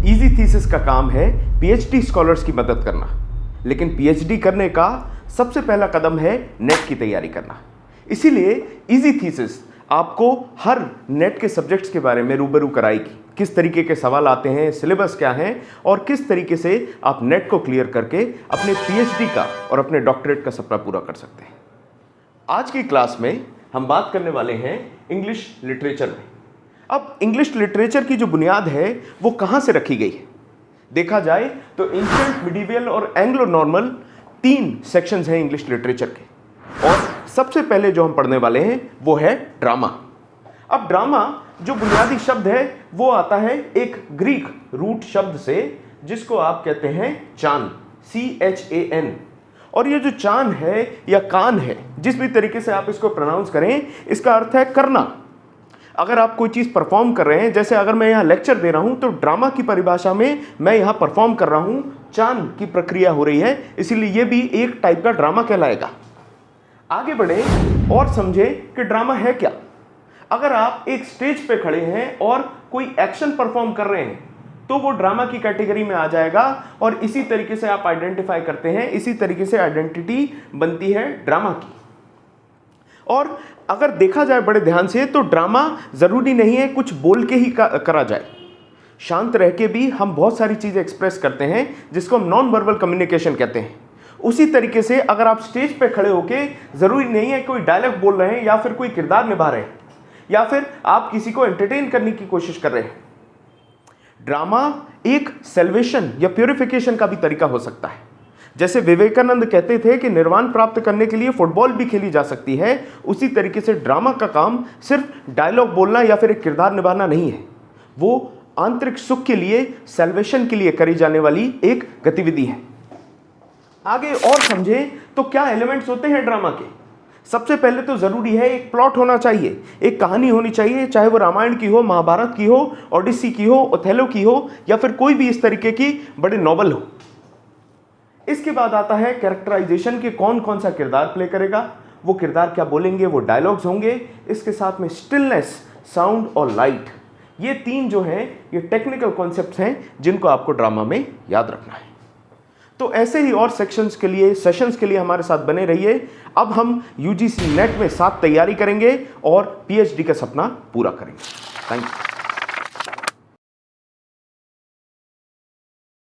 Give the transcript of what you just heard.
Easy thesis का काम है पीएचडी स्कॉलर्स की मदद करना, लेकिन पीएचडी करने का सबसे पहला कदम है नेट की तैयारी करना। इसीलिए इजी थीसिस आपको हर नेट के सब्जेक्ट्स के बारे में रूबरू कराएगी, किस तरीके के सवाल आते हैं, सिलेबस क्या है और किस तरीके से आप नेट को क्लियर करके अपने पीएचडी का और अपने डॉक्टरेट का सपना पूरा कर सकते हैं। आज की क्लास में हम बात करने वाले हैं इंग्लिश लिटरेचर में। अब इंग्लिश लिटरेचर की जो बुनियाद है वो कहाँ से रखी गई है? देखा जाए तो एंशिएंट, मिडीवियल और एंग्लो नॉर्मल 3 सेक्शंस हैं इंग्लिश लिटरेचर के, और सबसे पहले जो हम पढ़ने वाले हैं वो है ड्रामा। अब ड्रामा जो बुनियादी शब्द है वो आता है एक ग्रीक रूट शब्द से, जिसको आप कहते हैं चान, CHAN। और ये जो चान है या कान है, जिस भी तरीके से आप इसको प्रोनाउंस करें, इसका अर्थ है करना। अगर आप कोई चीज़ परफॉर्म कर रहे हैं, जैसे अगर मैं यहाँ लेक्चर दे रहा हूँ तो ड्रामा की परिभाषा में मैं यहाँ परफॉर्म कर रहा हूँ, चान की प्रक्रिया हो रही है, इसीलिए ये भी एक टाइप का ड्रामा कहलाएगा। आगे बढ़े और समझे कि ड्रामा है क्या। अगर आप एक स्टेज पे खड़े हैं और कोई एक्शन परफॉर्म कर रहे हैं तो वो ड्रामा की कैटेगरी में आ जाएगा, और इसी तरीके से आप आइडेंटिफाई करते हैं, इसी तरीके से आइडेंटिटी बनती है ड्रामा की। और अगर देखा जाए बड़े ध्यान से तो ड्रामा जरूरी नहीं है कुछ बोल के ही करा जाए, शांत रह के भी हम बहुत सारी चीजें एक्सप्रेस करते हैं, जिसको हम नॉन वर्बल कम्युनिकेशन कहते हैं। उसी तरीके से अगर आप स्टेज पे खड़े होके जरूरी नहीं है कोई डायलॉग बोल रहे हैं या फिर कोई किरदार निभा रहे हैं या फिर आप किसी को एंटरटेन करने की कोशिश कर रहे हैं। ड्रामा एक सेल्वेशन या प्यूरिफिकेशन का भी तरीका हो सकता है। जैसे विवेकानंद कहते थे कि निर्वाण प्राप्त करने के लिए फुटबॉल भी खेली जा सकती है, उसी तरीके से ड्रामा का काम सिर्फ डायलॉग बोलना या फिर एक किरदार निभाना नहीं है, वो आंतरिक सुख के लिए, सेल्वेशन के लिए करी जाने वाली एक गतिविधि है। आगे और समझें तो क्या एलिमेंट्स होते हैं ड्रामा के। सबसे पहले तो जरूरी है एक प्लॉट होना चाहिए, एक कहानी होनी चाहिए, चाहे वो रामायण की हो, महाभारत की हो, ओडिसी की हो, ओथेलो की हो या फिर कोई भी इस तरीके की बड़े नॉवल हो। इसके बाद आता है कैरेक्टराइजेशन के कौन कौन सा किरदार प्ले करेगा, वो किरदार क्या बोलेंगे, वो डायलॉग्स होंगे। इसके साथ में स्टिलनेस, साउंड और लाइट, ये 3 जो हैं ये टेक्निकल कॉन्सेप्ट्स हैं जिनको आपको ड्रामा में याद रखना है। तो ऐसे ही और सेशंस के लिए हमारे साथ बने रहिए। अब हम UGC नेट में साथ तैयारी करेंगे और PhD का सपना पूरा करेंगे। Thank you.